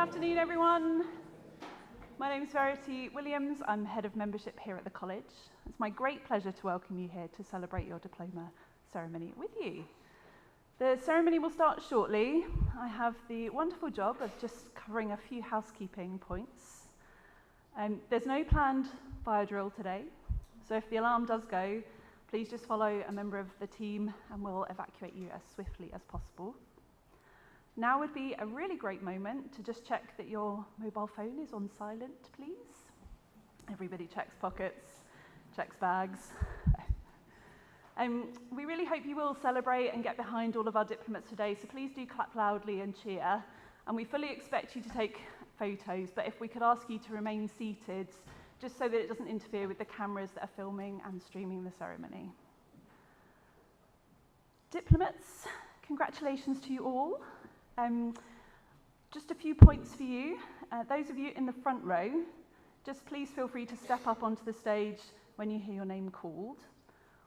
afternoon, everyone. My name is Verity Williams. I'm Head of Membership here at the college. It's my great pleasure to welcome you here to celebrate your diploma ceremony with you. The ceremony will start shortly. I have the wonderful job of just covering a few housekeeping points. There's no planned fire drill today, so if the alarm does go, please just follow a member of the team and we'll evacuate you as swiftly as possible. Now would be a really great moment to just check that your mobile phone is on silent, please. Everybody checks pockets, checks bags. We really hope you will celebrate and get behind all of our diplomats today, so please do clap loudly and cheer. And we fully expect you to take photos, but if we could ask you to remain seated, just so that it doesn't interfere with the cameras that are filming and streaming the ceremony. Diplomats, congratulations to you all. Just a few points for you. Those of you in the front row, just please feel free to step up onto the stage when you hear your name called.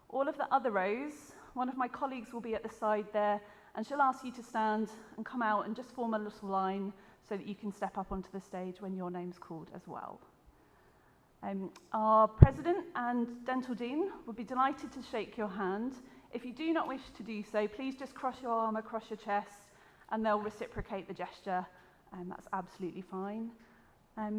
All of the other rows, one of my colleagues will be at the side there, and she'll ask you to stand and come out and just form a little line so that you can step up onto the stage when your name's called as well. Our President and Dental Dean would be delighted to shake your hand. If you do not wish to do so, please just cross your arm across your chest and they'll reciprocate the gesture, and that's absolutely fine. I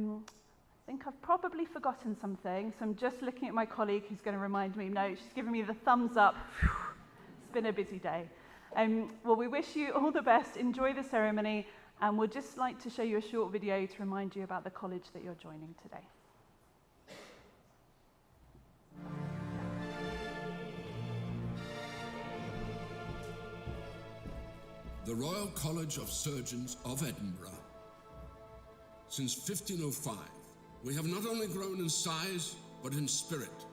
think I've probably forgotten something, so I'm just looking at my colleague who's going to remind me. No, she's giving me the thumbs up. It's been a busy day. Well, we wish you all the best. Enjoy the ceremony, and we'd just like to show you a short video to remind you about the college that you're joining today. The Royal College of Surgeons of Edinburgh. Since 1505, we have not only grown in size, but in spirit.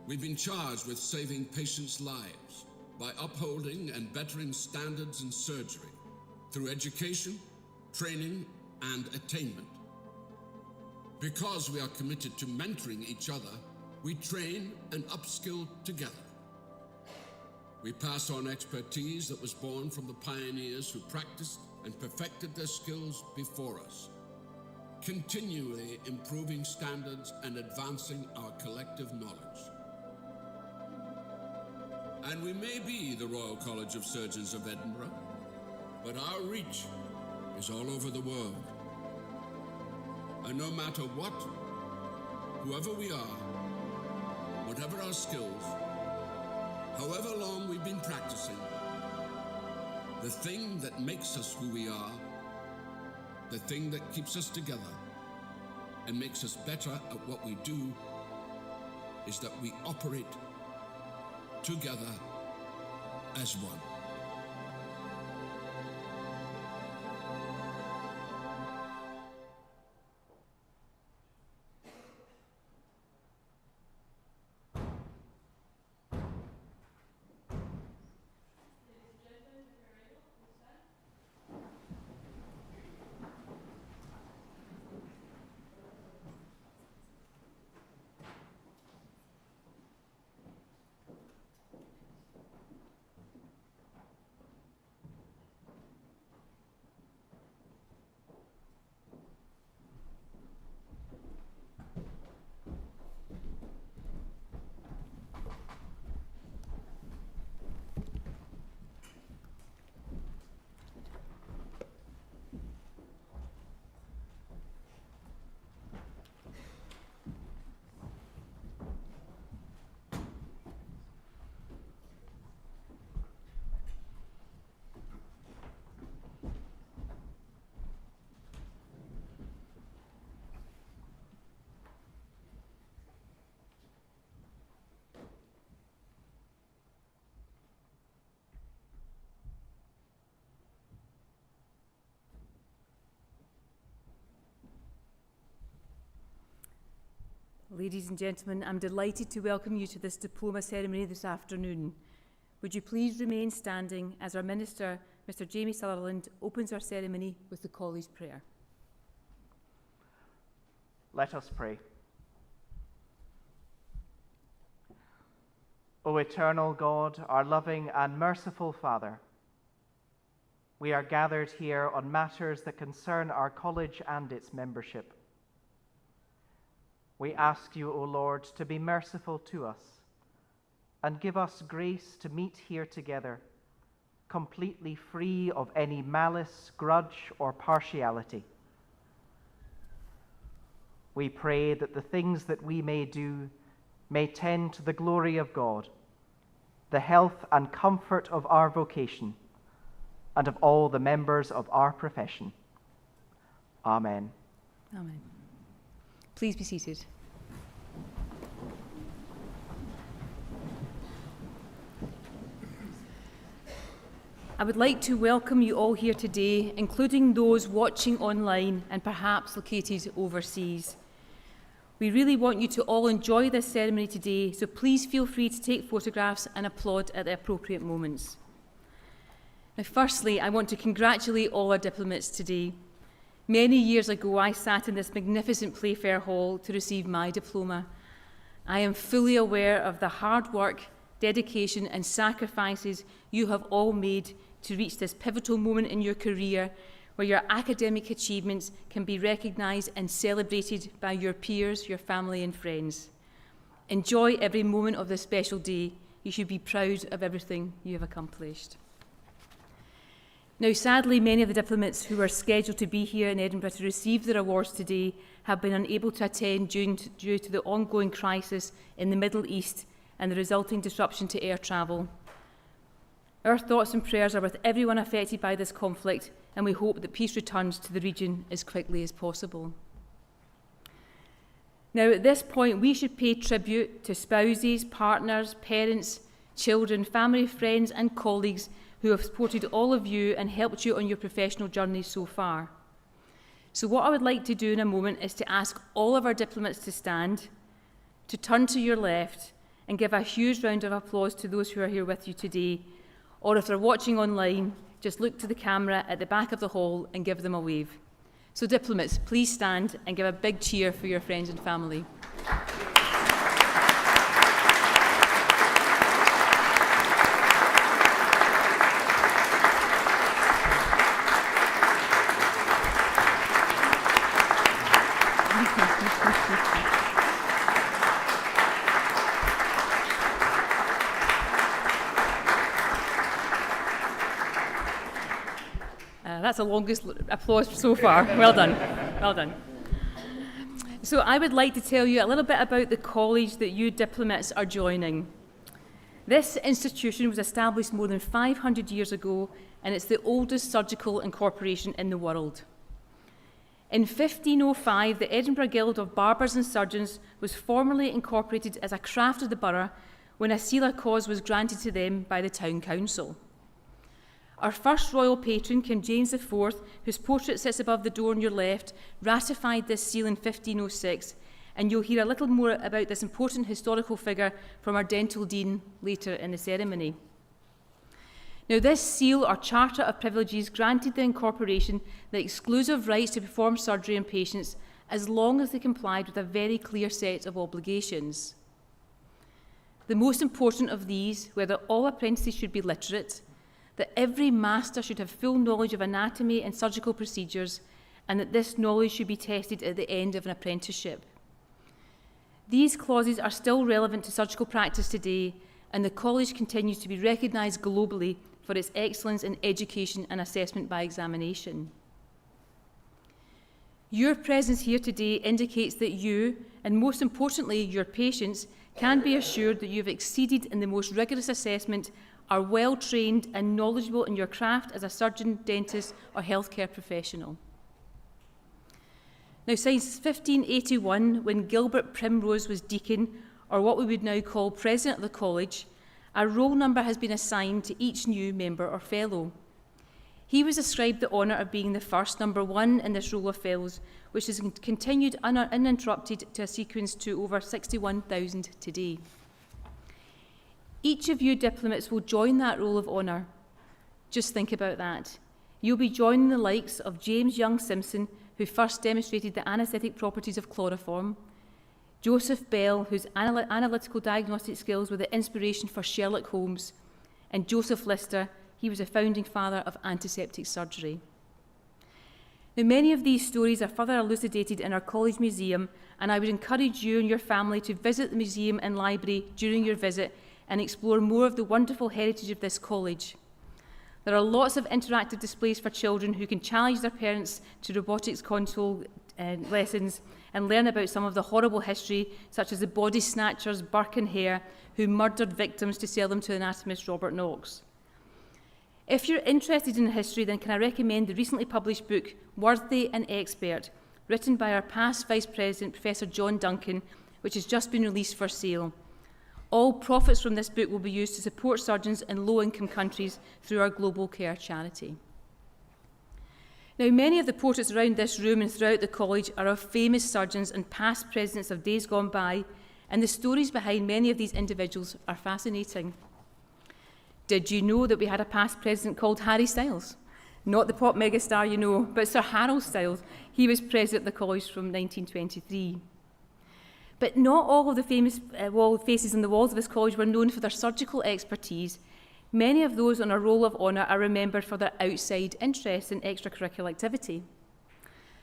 We've been charged with saving patients' lives by upholding and bettering standards in surgery through education, training, and attainment. Because we are committed to mentoring each other, we train and upskill together. We pass on expertise that was born from the pioneers who practiced and perfected their skills before us, continually improving standards and advancing our collective knowledge. And we may be the Royal College of Surgeons of Edinburgh, but our reach is all over the world. And no matter what, whoever we are, whatever our skills, however long we've been practicing, the thing that makes us who we are, the thing that keeps us together and makes us better at what we do, is that we operate together as one. Ladies and gentlemen, I'm delighted to welcome you to this diploma ceremony this afternoon. Would you please remain standing as our Minister, Mr. Jamie Sutherland, opens our ceremony with the College Prayer. Let us pray. O eternal God, our loving and merciful Father, We are gathered here on matters that concern our college and its membership. We ask you, O Lord, to be merciful to us and give us grace to meet here together, completely free of any malice, grudge, or partiality. We pray that the things that we may do may tend to the glory of God, the health and comfort of our vocation, and of all the members of our profession. Amen. Amen. Please be seated. I would like to welcome you all here today, including those watching online and perhaps located overseas. We really want you to all enjoy this ceremony today, so please feel free to take photographs and applaud at the appropriate moments. Now, firstly, I want to congratulate all our diplomats today. Many years ago, I sat in this magnificent Playfair Hall to receive my diploma. I am fully aware of the hard work, dedication, and sacrifices you have all made to reach this pivotal moment in your career where your academic achievements can be recognised and celebrated by your peers, your family and friends. Enjoy every moment of this special day. You should be proud of everything you have accomplished. Now, sadly, many of the diplomats who were scheduled to be here in Edinburgh to receive their awards today have been unable to attend due to the ongoing crisis in the Middle East and the resulting disruption to air travel. Our thoughts and prayers are with everyone affected by this conflict, and we hope that peace returns to the region as quickly as possible. Now, at this point, we should pay tribute to spouses, partners, parents, children, family, friends, and colleagues who have supported all of you and helped you on your professional journey so far. So what I would like to do in a moment is to ask all of our diplomats to stand, to turn to your left, and give a huge round of applause to those who are here with you today. Or if they're watching online, just look to the camera at the back of the hall and give them a wave. So diplomats, please stand and give a big cheer for your friends and family. That's the longest applause so far. Well done. Well done. So I would like to tell you a little bit about the college that you diplomats are joining. This institution was established more than 500 years ago, and it's the oldest surgical incorporation in the world. In 1505, the Edinburgh Guild of Barbers and Surgeons was formally incorporated as a craft of the borough when a seal of cause was granted to them by the town council. Our first royal patron, King James IV, whose portrait sits above the door on your left, ratified this seal in 1506, and you'll hear a little more about this important historical figure from our dental dean later in the ceremony. Now, this seal, or Charter of Privileges, granted the incorporation the exclusive rights to perform surgery on patients as long as they complied with a very clear set of obligations. The most important of these were that all apprentices should be literate, that every master should have full knowledge of anatomy and surgical procedures, and that this knowledge should be tested at the end of an apprenticeship. These clauses are still relevant to surgical practice today, and the college continues to be recognised globally for its excellence in education and assessment by examination. Your presence here today indicates that you, and most importantly your patients, can be assured that you have exceeded in the most rigorous assessment, are well trained and knowledgeable in your craft as a surgeon, dentist or healthcare professional. Now, since 1581, when Gilbert Primrose was deacon, or what we would now call president of the college, a roll number has been assigned to each new member or fellow. He was ascribed the honour of being the first, number 1 in this roll of fellows, which has continued uninterrupted to a sequence to over 61,000 today. Each of you diplomats will join that roll of honour. Just think about that. You'll be joining the likes of James Young Simpson, who first demonstrated the anaesthetic properties of chloroform, Joseph Bell, whose analytical diagnostic skills were the inspiration for Sherlock Holmes, and Joseph Lister, he was a founding father of antiseptic surgery. Now, many of these stories are further elucidated in our college museum, and I would encourage you and your family to visit the museum and library during your visit and explore more of the wonderful heritage of this college. There are lots of interactive displays for children who can challenge their parents to robotics console lessons and learn about some of the horrible history, such as the body snatchers Burke and Hare, who murdered victims to sell them to anatomist Robert Knox. If you're interested in history, then can I recommend the recently published book, Worthy and Expert, written by our past Vice President, Professor John Duncan, which has just been released for sale. All profits from this book will be used to support surgeons in low-income countries through our Global Care charity. Now, many of the portraits around this room and throughout the college are of famous surgeons and past presidents of days gone by, and the stories behind many of these individuals are fascinating. Did you know that we had a past president called Harry Styles? Not the pop megastar, you know, but Sir Harold Styles. He was president of the college from 1923. But not all of the famous faces on the walls of this college were known for their surgical expertise. Many of those on a roll of honour are remembered for their outside interest in extracurricular activity.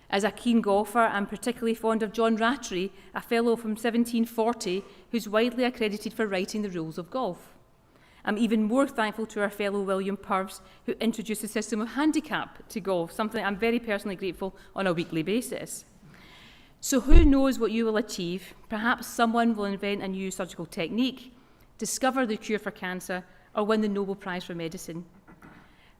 As a keen golfer, I'm particularly fond of John Rattree, a fellow from 1740 who's widely accredited for writing the rules of golf. I'm even more thankful to our fellow William Purves, who introduced the system of handicap to golf, something I'm very personally grateful on a weekly basis. So who knows what you will achieve? Perhaps someone will invent a new surgical technique, discover the cure for cancer, or win the Nobel Prize for Medicine.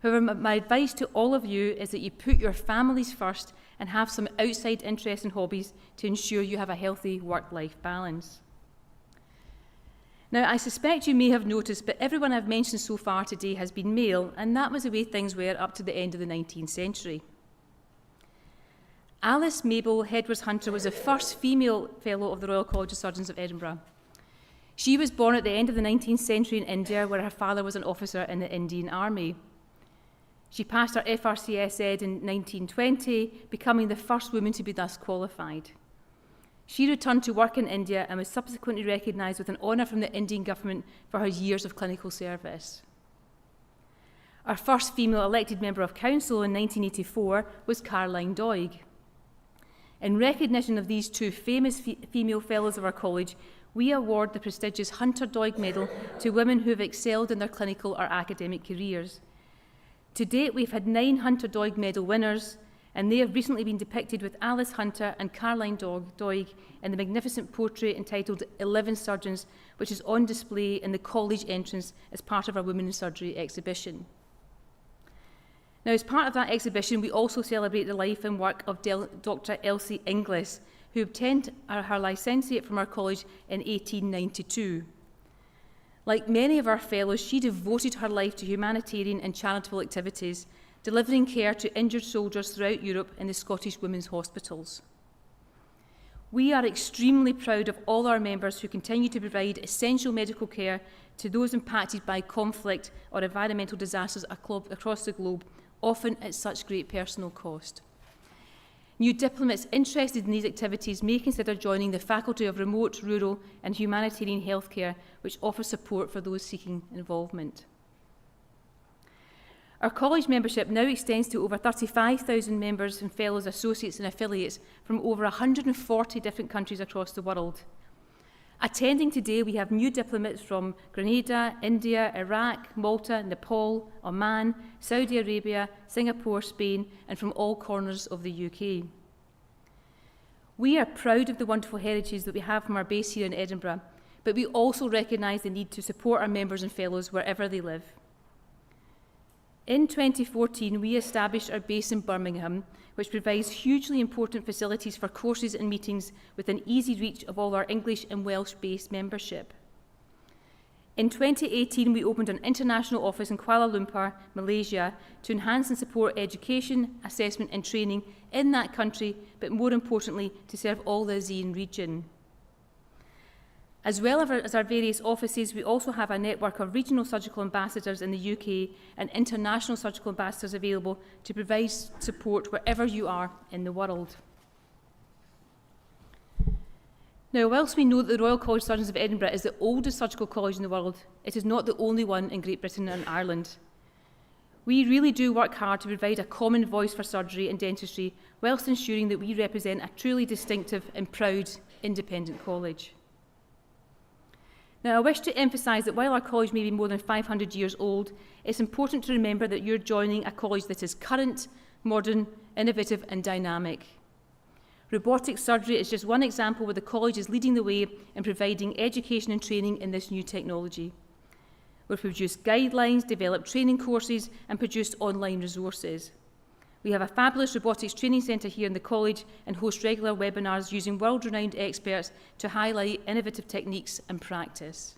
However, my advice to all of you is that you put your families first and have some outside interests and hobbies to ensure you have a healthy work-life balance. Now, I suspect you may have noticed, but everyone I've mentioned so far today has been male, and that was the way things were up to the end of the 19th century. Alice Mabel Hedworth-Hunter was the first female fellow of the Royal College of Surgeons of Edinburgh. She was born at the end of the 19th century in India, where her father was an officer in the Indian Army. She passed her RCSEd in 1920, becoming the first woman to be thus qualified. She returned to work in India and was subsequently recognised with an honour from the Indian government for her years of clinical service. Our first female elected member of council in 1984 was Caroline Doig. In recognition of these two famous female fellows of our college, we award the prestigious Hunter Doig Medal to women who have excelled in their clinical or academic careers. To date, we've had 9 Hunter Doig Medal winners, and they have recently been depicted with Alice Hunter and Caroline Doig in the magnificent portrait entitled 11 Surgeons, which is on display in the college entrance as part of our Women in Surgery exhibition. Now, as part of that exhibition, we also celebrate the life and work of Dr. Elsie Inglis, who obtained her licentiate from our college in 1892. Like many of our fellows, she devoted her life to humanitarian and charitable activities, delivering care to injured soldiers throughout Europe in the Scottish Women's Hospitals. We are extremely proud of all our members who continue to provide essential medical care to those impacted by conflict or environmental disasters across the globe, often at such great personal cost. New diplomats interested in these activities may consider joining the Faculty of Remote, Rural and Humanitarian Healthcare, which offers support for those seeking involvement. Our college membership now extends to over 35,000 members and fellows, associates and affiliates from over 140 different countries across the world. Attending today, we have new diplomats from Grenada, India, Iraq, Malta, Nepal, Oman, Saudi Arabia, Singapore, Spain, and from all corners of the UK. We are proud of the wonderful heritage that we have from our base here in Edinburgh, but we also recognise the need to support our members and fellows wherever they live. In 2014, we established our base in Birmingham, which provides hugely important facilities for courses and meetings within easy reach of all our English and Welsh-based membership. In 2018, we opened an international office in Kuala Lumpur, Malaysia, to enhance and support education, assessment and training in that country, but more importantly, to serve all the ASEAN region. As well as our various offices, we also have a network of regional surgical ambassadors in the UK and international surgical ambassadors available to provide support wherever you are in the world. Now, whilst we know that the Royal College of Surgeons of Edinburgh is the oldest surgical college in the world, it is not the only one in Great Britain and Ireland. We really do work hard to provide a common voice for surgery and dentistry, whilst ensuring that we represent a truly distinctive and proud independent college. Now, I wish to emphasise that while our college may be more than 500 years old, it's important to remember that you're joining a college that is current, modern, innovative and dynamic. Robotic surgery is just one example where the college is leading the way in providing education and training in this new technology. We've produced guidelines, developed training courses and produced online resources. We have a fabulous robotics training centre here in the college and host regular webinars using world-renowned experts to highlight innovative techniques and practice.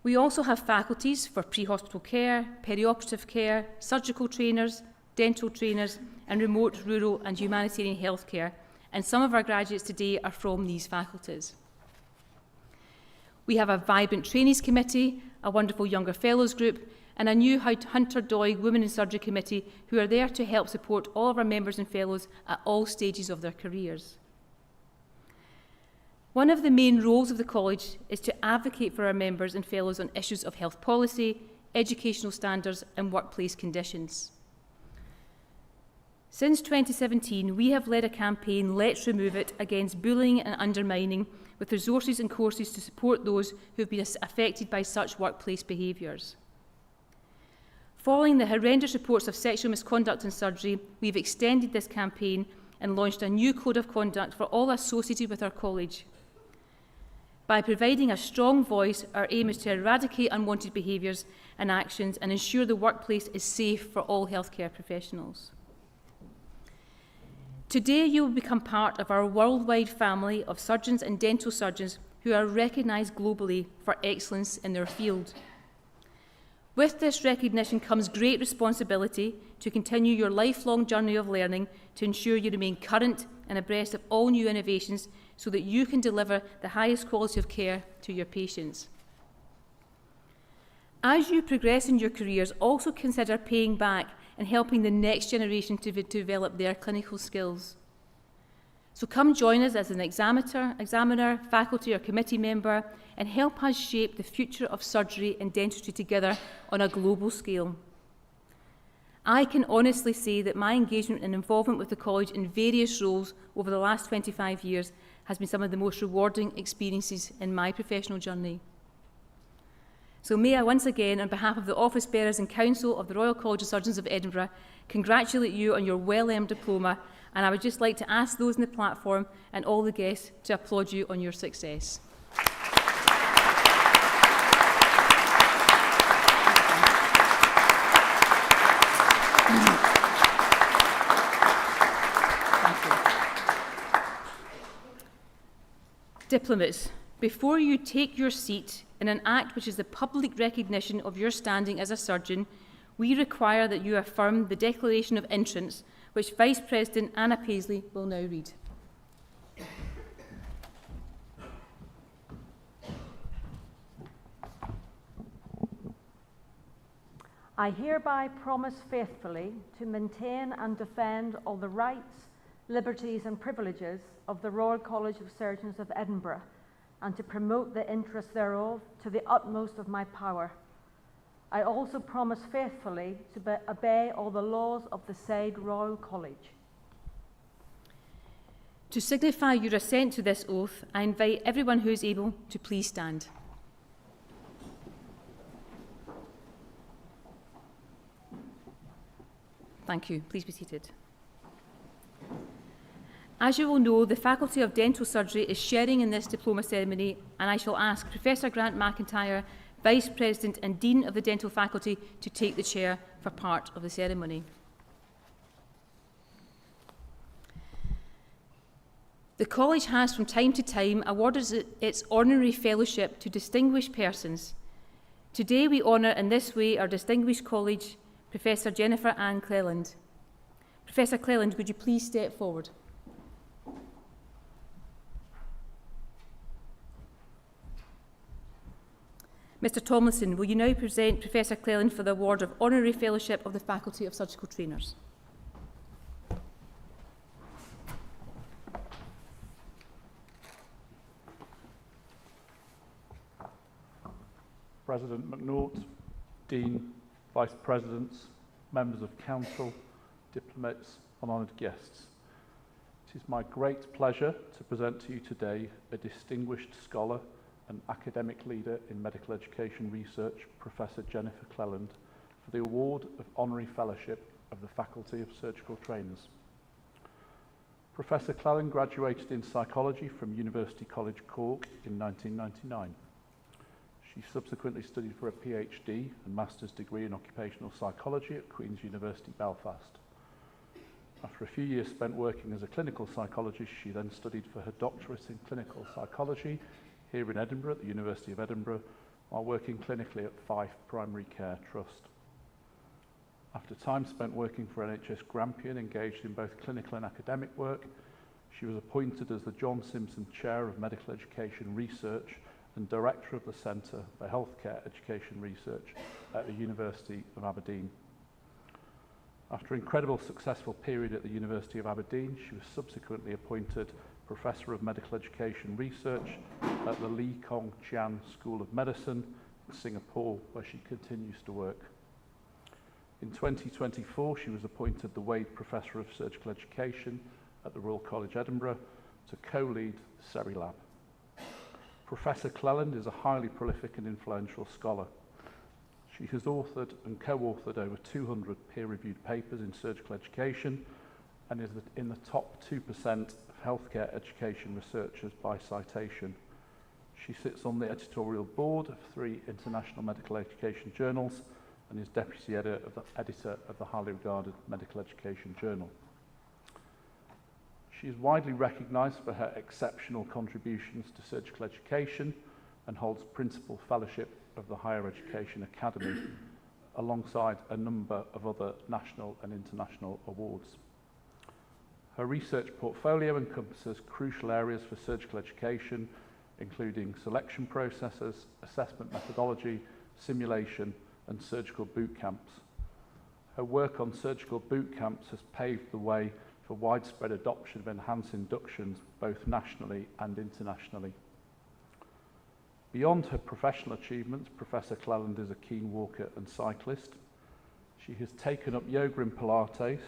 We also have faculties for pre-hospital care, perioperative care, surgical trainers, dental trainers and remote, rural and humanitarian healthcare, and some of our graduates today are from these faculties. We have a vibrant trainees committee, a wonderful younger fellows group, and a new Hunter Doig Women in Surgery Committee who are there to help support all of our members and fellows at all stages of their careers. One of the main roles of the college is to advocate for our members and fellows on issues of health policy, educational standards and workplace conditions. Since 2017, we have led a campaign, Let's Remove It, against bullying and undermining, with resources and courses to support those who have been affected by such workplace behaviours. Following the horrendous reports of sexual misconduct in surgery, we have extended this campaign and launched a new code of conduct for all associated with our college. By providing a strong voice, our aim is to eradicate unwanted behaviours and actions and ensure the workplace is safe for all healthcare professionals. Today, you will become part of our worldwide family of surgeons and dental surgeons who are recognised globally for excellence in their field. With this recognition comes great responsibility to continue your lifelong journey of learning to ensure you remain current and abreast of all new innovations so that you can deliver the highest quality of care to your patients. As you progress in your careers, also consider paying back and helping the next generation to develop their clinical skills. So come join us as an examiner, faculty or committee member and help us shape the future of surgery and dentistry together on a global scale. I can honestly say that my engagement and involvement with the college in various roles over the last 25 years has been some of the most rewarding experiences in my professional journey. So may I once again, on behalf of the Office Bearers and Council of the Royal College of Surgeons of Edinburgh, congratulate you on your well-earned diploma, and I would just like to ask those on the platform and all the guests to applaud you on your success. Diplomats, before you take your seat in an act which is the public recognition of your standing as a surgeon, we require that you affirm the Declaration of Entrance, which Vice President Anna Paisley will now read. I hereby promise faithfully to maintain and defend all the rights, liberties and privileges of the Royal College of Surgeons of Edinburgh, and to promote the interests thereof to the utmost of my power. I also promise faithfully to obey all the laws of the said Royal College. To signify your assent to this oath, I invite everyone who is able to please stand. Thank you. Please be seated. As you will know, the Faculty of Dental Surgery is sharing in this diploma ceremony, and I shall ask Professor Grant McIntyre, Vice President and Dean of the Dental Faculty, to take the chair for part of the ceremony. The College has from time to time awarded its honorary fellowship to distinguished persons. Today we honour in this way our distinguished colleague, Professor Jennifer Ann Cleland. Professor Cleland, would you please step forward? Mr Tomlinson, will you now present Professor Cleland for the award of Honorary Fellowship of the Faculty of Surgical Trainers? President McNaught, Dean, Vice Presidents, Members of Council, diplomats and honoured guests. It is my great pleasure to present to you today a distinguished scholar and academic leader in medical education research, Professor Jennifer Cleland, for the award of Honorary Fellowship of the Faculty of Surgical Trainers. Professor Cleland graduated in psychology from University College Cork in 1999. She subsequently studied for a PhD and Master's degree in occupational psychology at Queen's University Belfast. After a few years spent working as a clinical psychologist, she then studied for her doctorate in clinical psychology here in Edinburgh at the University of Edinburgh, while working clinically at Fife Primary Care Trust. After time spent working for NHS Grampian, engaged in both clinical and academic work, she was appointed as the John Simpson Chair of Medical Education Research and Director of the Centre for Healthcare Education Research at the University of Aberdeen. After an incredible successful period at the University of Aberdeen, she was subsequently appointed Professor of Medical Education Research at the Lee Kong Chian School of Medicine in Singapore, where she continues to work. In 2024, she was appointed the Wade Professor of Surgical Education at the Royal College Edinburgh to co-lead the SERI Lab. Professor Cleland is a highly prolific and influential scholar. She has authored and co-authored over 200 peer-reviewed papers in surgical education and is in the top 2% of healthcare education researchers by citation. She sits on the editorial board of 3 international medical education journals and is deputy editor of the highly regarded Medical Education Journal. She is widely recognised for her exceptional contributions to surgical education and holds Principal Fellowship of the Higher Education Academy, alongside a number of other national and international awards. Her research portfolio encompasses crucial areas for surgical education, including selection processes, assessment methodology, simulation, and surgical boot camps. Her work on surgical boot camps has paved the way for widespread adoption of enhanced inductions, both nationally and internationally. Beyond her professional achievements, Professor Cleland is a keen walker and cyclist. She has taken up yoga and Pilates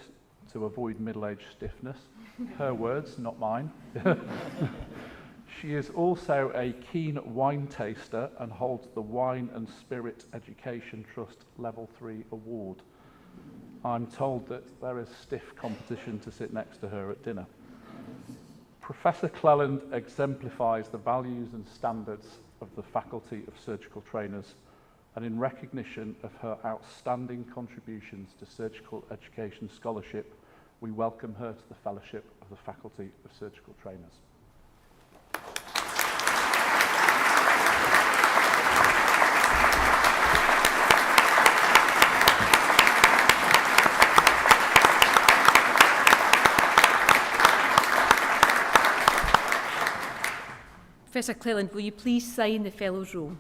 to avoid middle-aged stiffness. Her words, not mine. She is also a keen wine taster and holds the Wine and Spirit Education Trust Level 3 award. I'm told that there is stiff competition to sit next to her at dinner. Professor Cleland exemplifies the values and standards of the Faculty of Surgical Trainers, and in recognition of her outstanding contributions to surgical education scholarship, we welcome her to the Fellowship of the Faculty of Surgical Trainers. Professor Cleland, will you please sign the Fellows' Roll?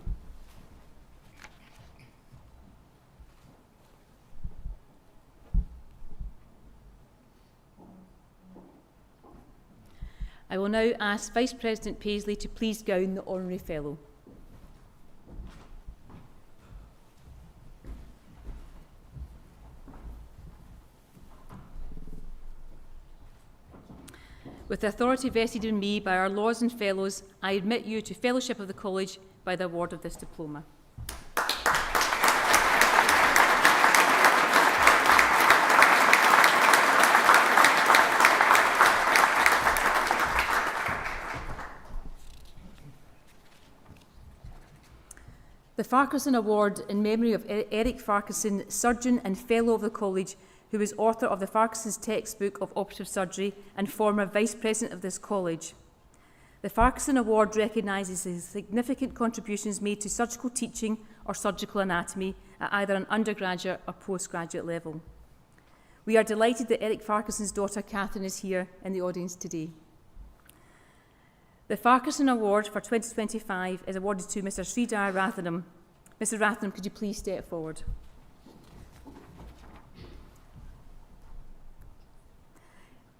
I will now ask Vice President Paisley to please gown the Honorary Fellow. With the authority vested in me by our Lords and Fellows, I admit you to Fellowship of the College by the award of this diploma. The Farquharson Award in memory of Eric Farquharson, surgeon and Fellow of the College, who is author of the Farquharson's Textbook of Operative Surgery and former Vice President of this college. The Farquharson Award recognises the significant contributions made to surgical teaching or surgical anatomy at either an undergraduate or postgraduate level. We are delighted that Eric Farquharson's daughter Catherine is here in the audience today. The Farquharson Award for 2025 is awarded to Mr. Sridhar Rathinam. Mr. Rathinam, could you please step forward?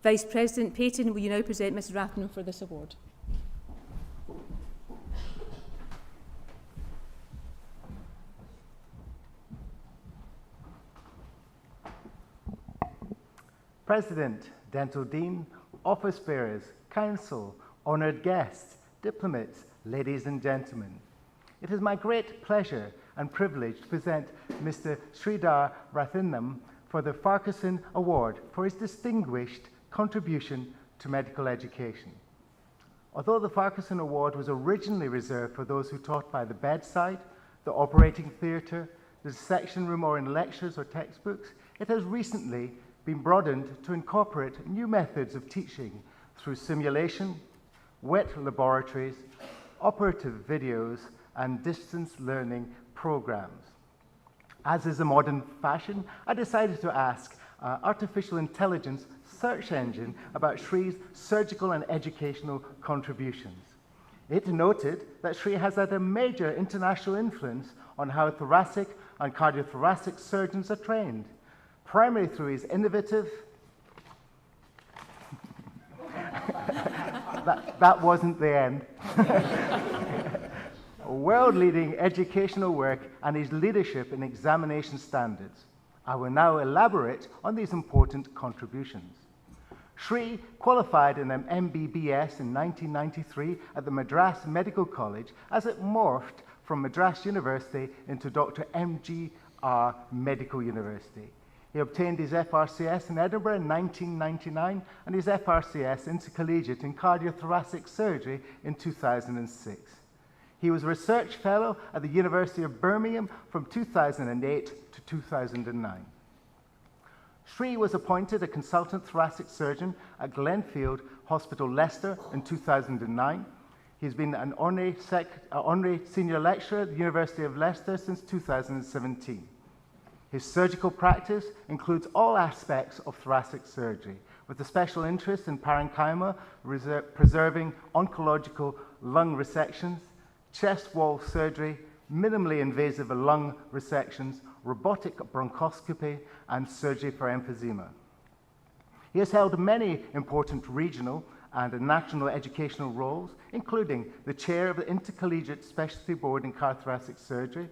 Vice President Payton, will you now present Mr. Rathinam for this award? President, Dental Dean, office bearers, council, honoured guests, diplomats, ladies and gentlemen. It is my great pleasure and privilege to present Mr. Sridhar Rathinam for the Farquharson Award for his distinguished contribution to medical education. Although the Farquharson Award was originally reserved for those who taught by the bedside, the operating theatre, the dissection room or in lectures or textbooks, it has recently been broadened to incorporate new methods of teaching through simulation, wet laboratories, operative videos, and distance learning programs. As is a modern fashion, I decided to ask artificial intelligence search engine about Shri's surgical and educational contributions. It noted that Shri has had a major international influence on how thoracic and cardiothoracic surgeons are trained, primarily through his innovative that wasn't the end. World-leading educational work and his leadership in examination standards. I will now elaborate on these important contributions. Shri qualified in an MBBS in 1993 at the Madras Medical College as it morphed from Madras University into Dr. MGR Medical University. He obtained his FRCS in Edinburgh in 1999 and his FRCS Intercollegiate in Cardiothoracic Surgery in 2006. He was a research fellow at the University of Birmingham from 2008 to 2009. Shri was appointed a consultant thoracic surgeon at Glenfield Hospital, Leicester in 2009. He's been an honorary senior lecturer at the University of Leicester since 2017. His surgical practice includes all aspects of thoracic surgery, with a special interest in parenchyma, preserving oncological lung resections, chest wall surgery, minimally invasive lung resections, robotic bronchoscopy, and surgery for emphysema. He has held many important regional and national educational roles, including the chair of the Intercollegiate Specialty Board in Cardiothoracic Surgery,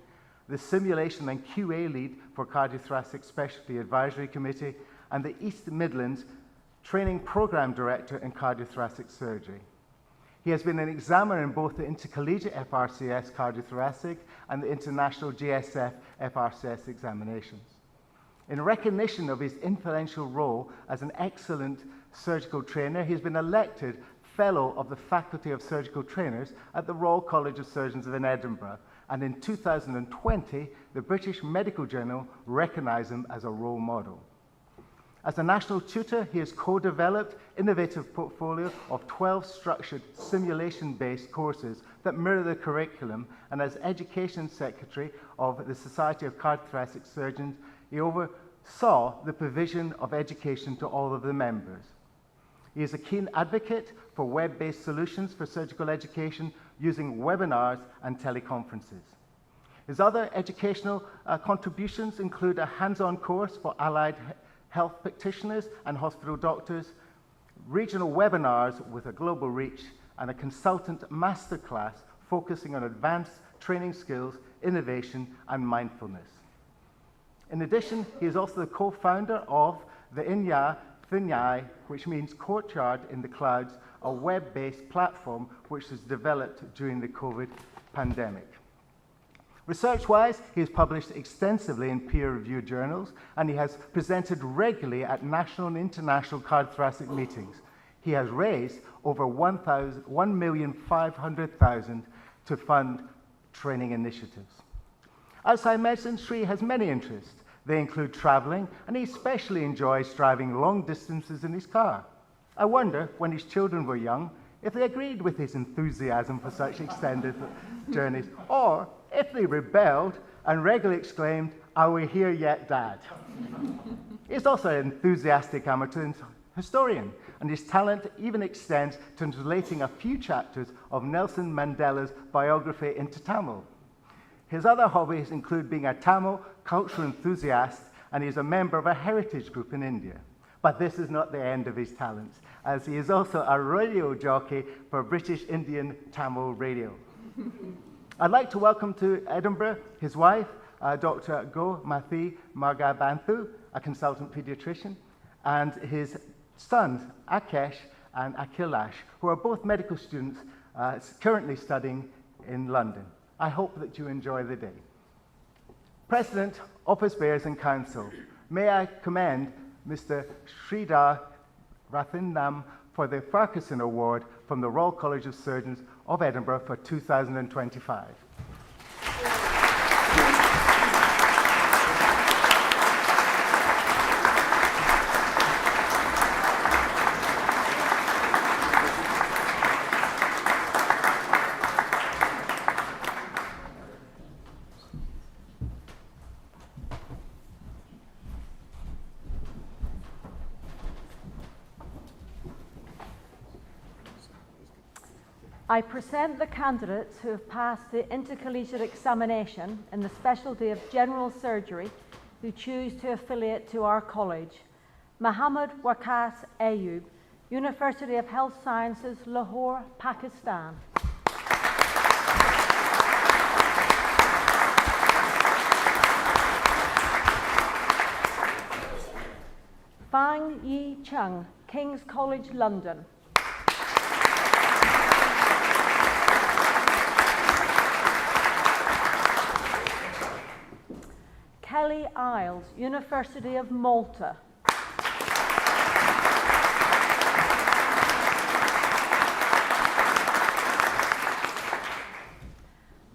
the Simulation and QA lead for Cardiothoracic Specialty Advisory Committee, and the East Midlands Training Program Director in Cardiothoracic Surgery. He has been an examiner in both the Intercollegiate FRCS Cardiothoracic and the International GSF FRCS examinations. In recognition of his influential role as an excellent surgical trainer, he has been elected Fellow of the Faculty of Surgical Trainers at the Royal College of Surgeons in Edinburgh, and in 2020, the British Medical Journal recognized him as a role model. As a national tutor, he has co-developed innovative portfolio of 12 structured simulation-based courses that mirror the curriculum, and as Education Secretary of the Society of Cardiothoracic Surgeons, he oversaw the provision of education to all of the members. He is a keen advocate for web-based solutions for surgical education using webinars and teleconferences. His other educational contributions include a hands-on course for allied health practitioners and hospital doctors, regional webinars with a global reach, and a consultant masterclass focusing on advanced training skills, innovation, and mindfulness. In addition, he is also the co-founder of the Inya Thinyai, which means Courtyard in the Clouds, a web-based platform which was developed during the COVID pandemic. Research-wise, he has published extensively in peer-reviewed journals, and he has presented regularly at national and international cardiothoracic meetings. He has raised over $1,500,000 to fund training initiatives. Outside medicine, Shri has many interests. They include traveling, and he especially enjoys driving long distances in his car. I wonder, when his children were young, if they agreed with his enthusiasm for such extended journeys, or if they rebelled and regularly exclaimed, "Are we here yet, Dad?" He's also an enthusiastic amateur historian, and his talent even extends to translating a few chapters of Nelson Mandela's biography into Tamil. His other hobbies include being a Tamil cultural enthusiast, and he's a member of a heritage group in India. But this is not the end of his talents, as he is also a radio jockey for British Indian Tamil radio. I'd like to welcome to Edinburgh his wife, Dr. Go Mathi Margabanthu, a consultant pediatrician, and his sons, Akesh and Akhilash, who are both medical students currently studying in London. I hope that you enjoy the day. President, Office Bearers and Council, may I commend Mr. Sridhar Rathinam for the Farquharson Award from the Royal College of Surgeons of Edinburgh for 2025. I present the candidates who have passed the intercollegiate examination in the specialty of general surgery who choose to affiliate to our college. Mohammed Waqas Ayub, University of Health Sciences, Lahore, Pakistan. Fang Yi Chung, King's College, London. Kelly Isles, University of Malta.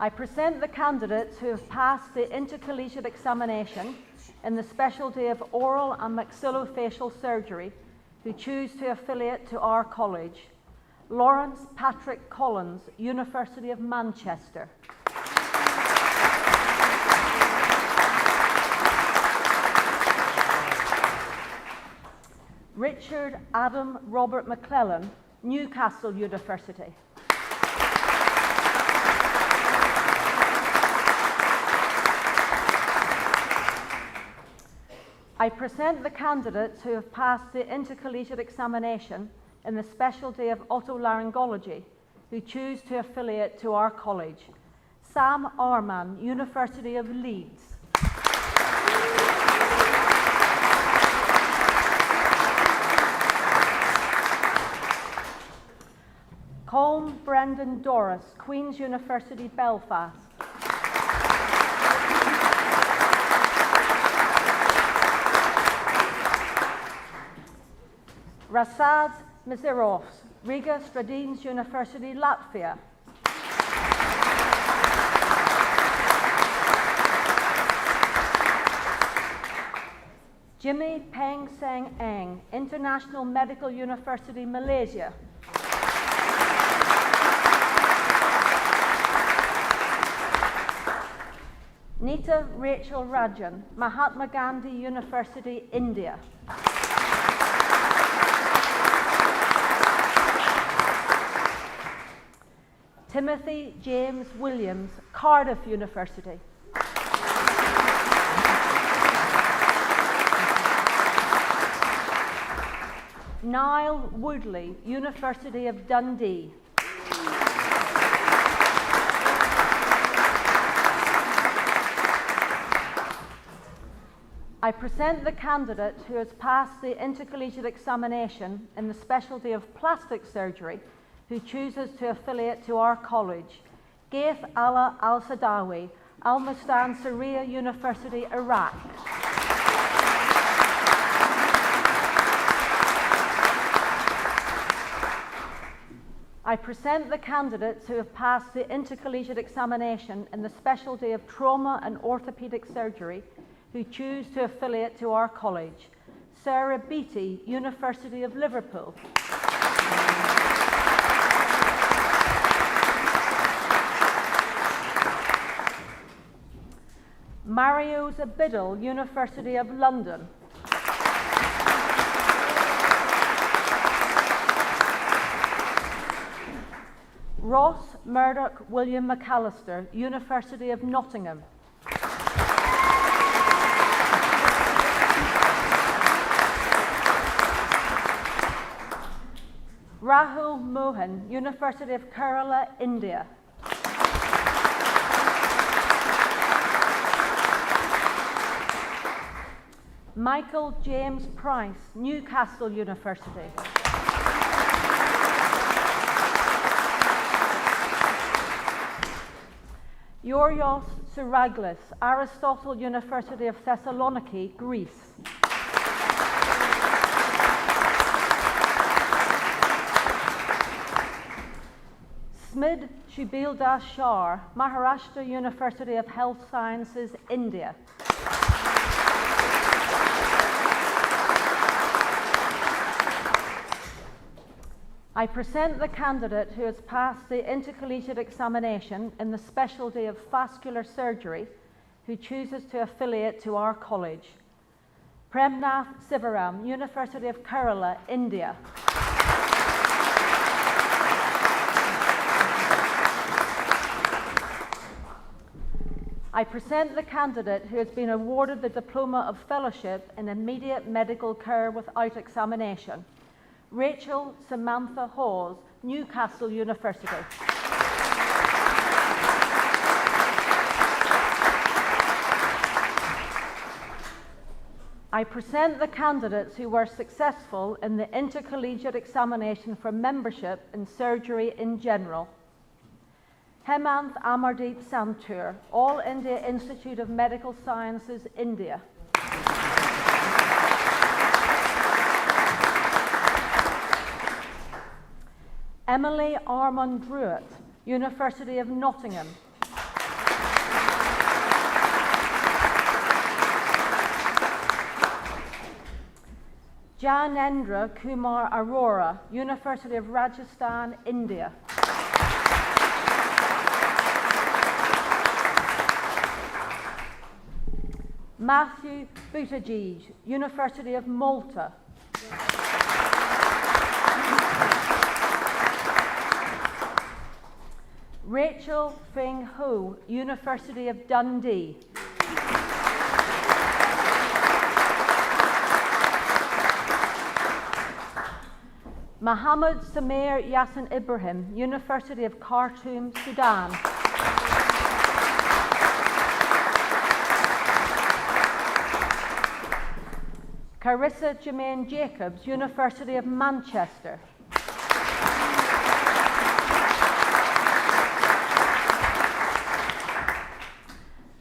I present the candidates who have passed the intercollegiate examination in the specialty of oral and maxillofacial surgery who choose to affiliate to our college. Lawrence Patrick Collins, University of Manchester. Richard Adam Robert McClellan, Newcastle University. I present the candidates who have passed the intercollegiate examination in the specialty of otolaryngology who choose to affiliate to our college. Sam Arman, University of Leeds. Colm Brendan Doris, Queen's University, Belfast. Rasad Mizirovs, Riga Stradins University, Latvia. Jimmy Peng Seng Eng, International Medical University, Malaysia. Nita Rachel Rajan, Mahatma Gandhi University, India. Timothy James Williams, Cardiff University. Niall Woodley, University of Dundee. I present the candidate who has passed the intercollegiate examination in the specialty of plastic surgery who chooses to affiliate to our college. Gaith Allah Al-Sadawi, Al-Mustan Saria University, Iraq. I present the candidates who have passed the intercollegiate examination in the specialty of trauma and orthopedic surgery who choose to affiliate to our college. Sarah Beattie, University of Liverpool. Mario Zabidal, University of London. Ross Murdoch William McAllister, University of Nottingham. Rahul Mohan, University of Kerala, India. Michael James Price, Newcastle University. Yorios Siraglis, Aristotle University of Thessaloniki, Greece. Smid Shubildas Shah, Maharashtra University of Health Sciences, India. I present the candidate who has passed the intercollegiate examination in the specialty of vascular surgery, who chooses to affiliate to our college. Premnath Sivaram, University of Kerala, India. I present the candidate who has been awarded the Diploma of Fellowship in Immediate Medical Care without Examination. Rachel Samantha Hawes, Newcastle University. I present the candidates who were successful in the intercollegiate examination for membership in surgery in general. Hemanth Amardeep Santur, All India Institute of Medical Sciences, India. Emily Armand Druitt, University of Nottingham. Janendra Kumar Arora, University of Rajasthan, India. Matthew Buttigieg, University of Malta. Rachel Feng Ho, University of Dundee. Mohammed Samir Yassin Ibrahim, University of Khartoum, Sudan. Carissa Jermaine Jacobs, University of Manchester.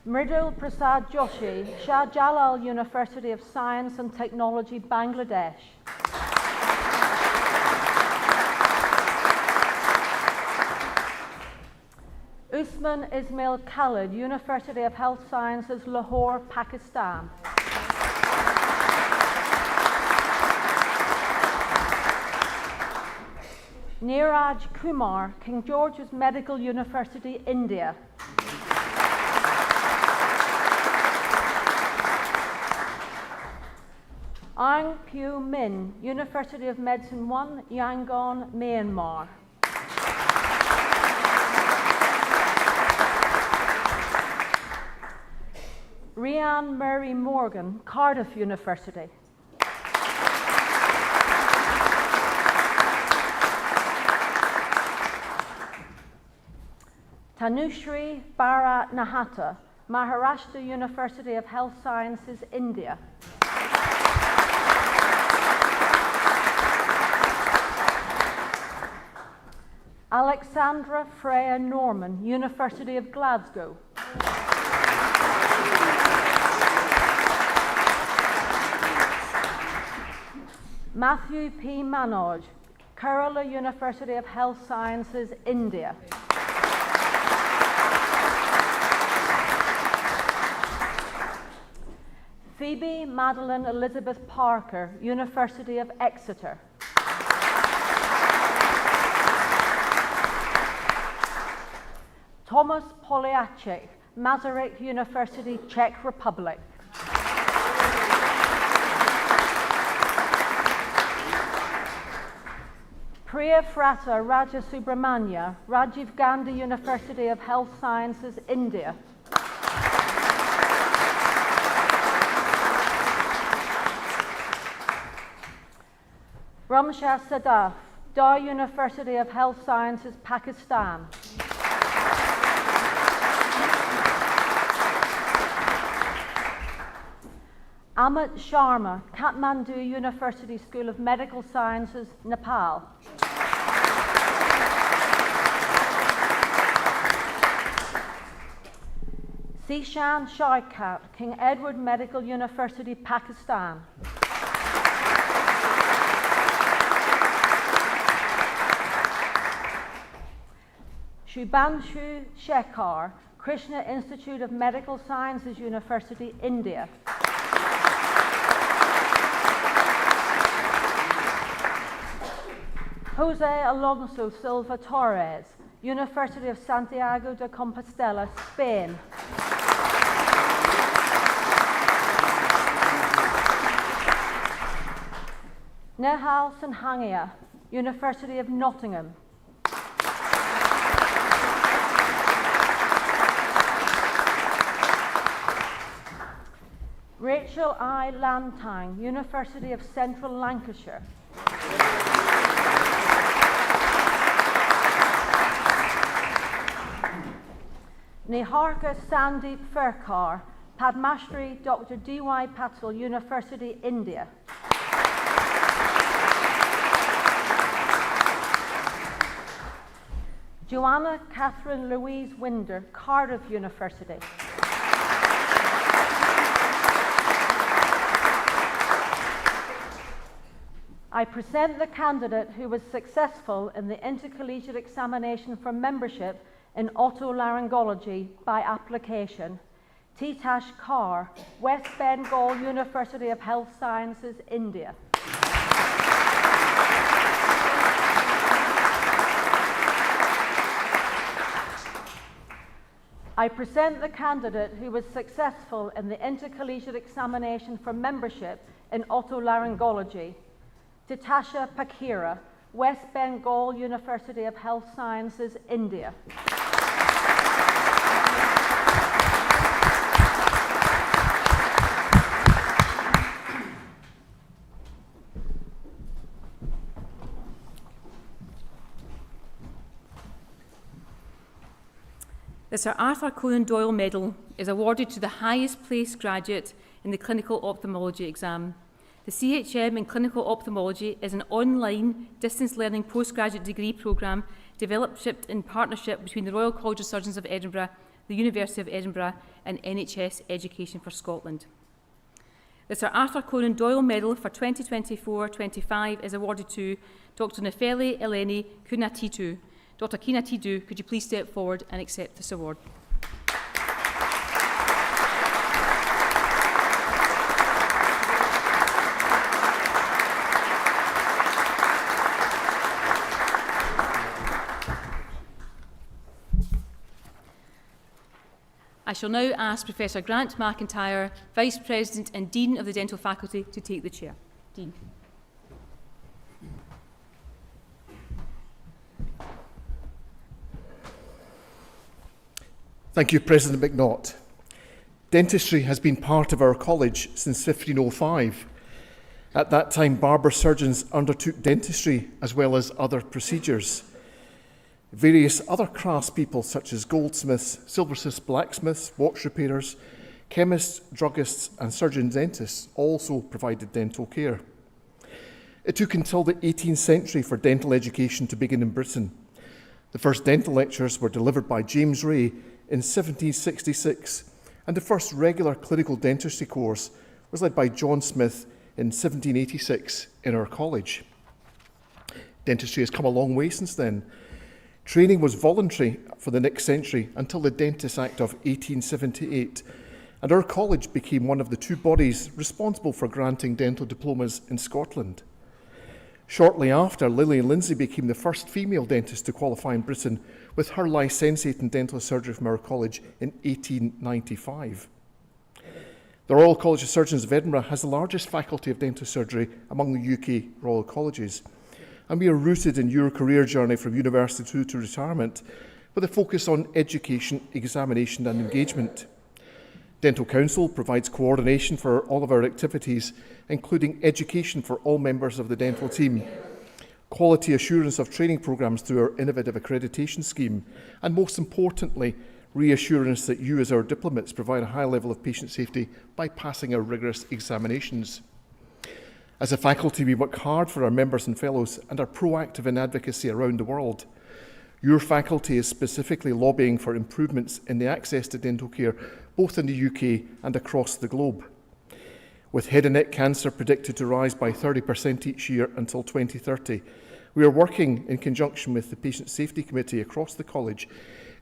Mridul Prasad Joshi, Shah Jalal University of Science and Technology, Bangladesh. Usman Ismail Khalid, University of Health Sciences, Lahore, Pakistan. Neeraj Kumar, King George's Medical University, India. Aung Pyu Min, University of Medicine 1, Yangon, Myanmar. Rhian Murray Morgan, Cardiff University. Tanushri Bharat Nahata, Maharashtra University of Health Sciences, India. Alexandra Freya Norman, University of Glasgow. Matthew P. Manoj, Kerala University of Health Sciences, India. Phoebe Madeline Elizabeth Parker, University of Exeter. Thomas Poliacek, Masaryk University, Czech Republic. Priya Fratta Raja Subramanya, Rajiv Gandhi University of Health Sciences, India. Ramshah Sadaf, Dar University of Health Sciences, Pakistan. Amit Sharma, Kathmandu University School of Medical Sciences, Nepal. Sishan Shaukat, King Edward Medical University, Pakistan. Shubhanshu Shekhar, Krishna Institute of Medical Sciences, University, India. Jose Alonso Silva Torres, University of Santiago de Compostela, Spain. Nehal Sinhangia, University of Nottingham. Rachel I. Lantang, University of Central Lancashire. Niharika Sandeep Ferkar, Padmashri Dr. D.Y. Patil, University, India. Joanna Catherine Louise Winder, Cardiff University. I present the candidate who was successful in the intercollegiate examination for membership in otolaryngology by application, Titash Kaur, West Bengal University of Health Sciences, India. I present the candidate who was successful in the intercollegiate examination for membership in otolaryngology, Titasha Pakira, West Bengal University of Health Sciences, India. The Sir Arthur Conan Doyle Medal is awarded to the highest placed graduate in the clinical ophthalmology exam. The CHM in Clinical Ophthalmology is an online distance learning postgraduate degree programme developed in partnership between the Royal College of Surgeons of Edinburgh, the University of Edinburgh and NHS Education for Scotland. The Sir Arthur Conan Doyle Medal for 2024-25 is awarded to Dr. Nefeli Eleni Kunatitu. Dr. Kunatitu, could you please step forward and accept this award? I shall now ask Professor Grant McIntyre, Vice President and Dean of the Dental Faculty, to take the chair. Dean. Thank you, President McNaught. Dentistry has been part of our college since 1505. At that time, barber surgeons undertook dentistry as well as other procedures. Various other craftspeople such as goldsmiths, silversmiths, blacksmiths, watch repairers, chemists, druggists and surgeon-dentists also provided dental care. It took until the 18th century for dental education to begin in Britain. The first dental lectures were delivered by James Ray in 1766, and the first regular clinical dentistry course was led by John Smith in 1786 in our college. Dentistry has come a long way since then. Training was voluntary for the next century until the Dentists Act of 1878, and our college became one of the two bodies responsible for granting dental diplomas in Scotland. Shortly after, Lillian Lindsay became the first female dentist to qualify in Britain with her licentiate in dental surgery from our college in 1895. The Royal College of Surgeons of Edinburgh has the largest faculty of dental surgery among the UK Royal Colleges, and we are rooted in your career journey from university through to retirement with a focus on education, examination and engagement. Dental Council provides coordination for all of our activities, including education for all members of the dental team, quality assurance of training programmes through our innovative accreditation scheme, and most importantly, reassuring us that you as our diplomats provide a high level of patient safety by passing our rigorous examinations. As a faculty, we work hard for our members and fellows and are proactive in advocacy around the world. Your faculty is specifically lobbying for improvements in the access to dental care, both in the UK and across the globe. With head and neck cancer predicted to rise by 30% each year until 2030, we are working in conjunction with the Patient Safety Committee across the college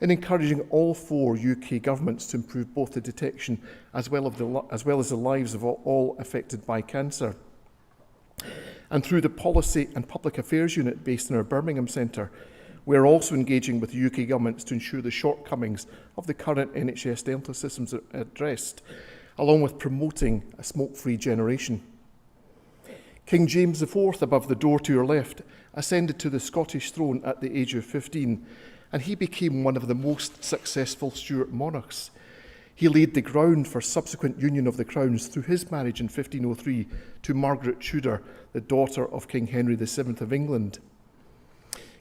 in encouraging all 4 UK governments to improve both the detection as well as the lives of all affected by cancer. And through the Policy and Public Affairs Unit based in our Birmingham Centre, we are also engaging with UK governments to ensure the shortcomings of the current NHS dental systems are addressed, along with promoting a smoke-free generation. King James IV, above the door to your left, ascended to the Scottish throne at the age of 15, and he became one of the most successful Stuart monarchs. He laid the ground for subsequent union of the crowns through his marriage in 1503 to Margaret Tudor, the daughter of King Henry VII of England.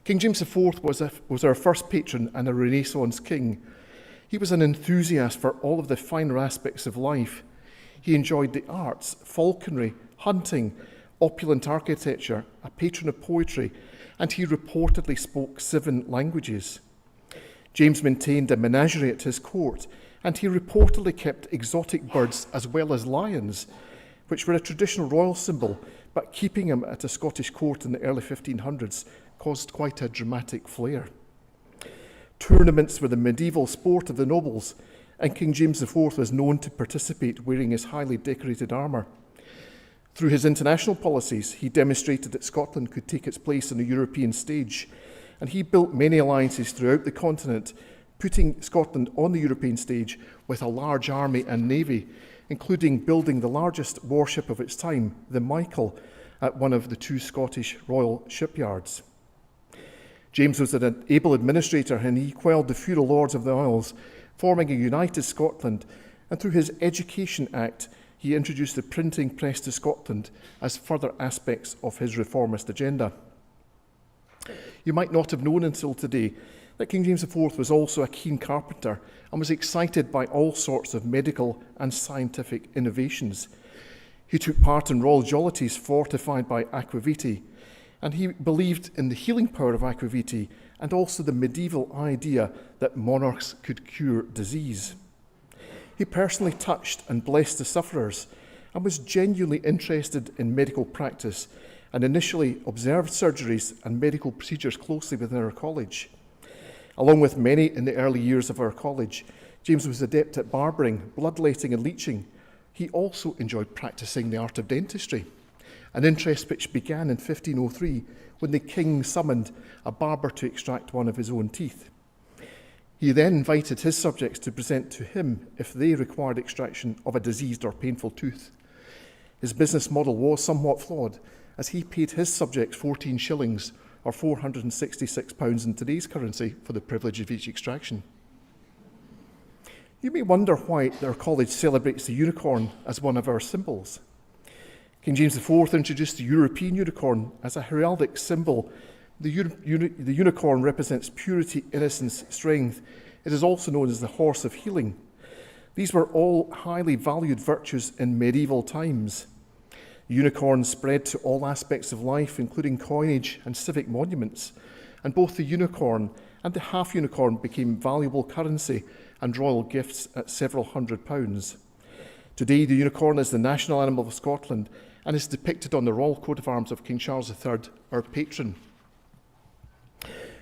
King James IV was our first patron and a Renaissance king. He was an enthusiast for all of the finer aspects of life. He enjoyed the arts, falconry, hunting, opulent architecture, a patron of poetry, and he reportedly spoke 7 languages. James maintained a menagerie at his court, and he reportedly kept exotic birds as well as lions, which were a traditional royal symbol, but keeping him at a Scottish court in the early 1500s caused quite a dramatic flair. Tournaments were the medieval sport of the nobles, and King James IV was known to participate wearing his highly decorated armour. Through his international policies, he demonstrated that Scotland could take its place on the European stage, and he built many alliances throughout the continent, putting Scotland on the European stage with a large army and navy, including building the largest warship of its time, the Michael, at one of the 2 Scottish royal shipyards. James was an able administrator, and he quelled the feudal lords of the Isles, forming a united Scotland, and through his Education Act, he introduced the printing press to Scotland as further aspects of his reformist agenda. You might not have known until today that King James IV was also a keen carpenter and was excited by all sorts of medical and scientific innovations. He took part in royal jollities fortified by aquavitae, and he believed in the healing power of aquavitae and also the medieval idea that monarchs could cure disease. He personally touched and blessed the sufferers and was genuinely interested in medical practice and initially observed surgeries and medical procedures closely within our college. Along with many in the early years of our college, James was adept at barbering, bloodletting and leeching. He also enjoyed practising the art of dentistry, an interest which began in 1503 when the king summoned a barber to extract one of his own teeth. He then invited his subjects to present to him if they required extraction of a diseased or painful tooth. His business model was somewhat flawed, as he paid his subjects 14 shillings or £466 in today's currency for the privilege of each extraction. You may wonder why our college celebrates the unicorn as one of our symbols. King James IV introduced the European unicorn as a heraldic symbol. The unicorn represents purity, innocence, strength. It is also known as the horse of healing. These were all highly valued virtues in medieval times. Unicorns spread to all aspects of life, including coinage and civic monuments, and both the unicorn and the half-unicorn became valuable currency and royal gifts at several £100s. Today, the unicorn is the national animal of Scotland and is depicted on the royal coat of arms of King Charles III, our patron.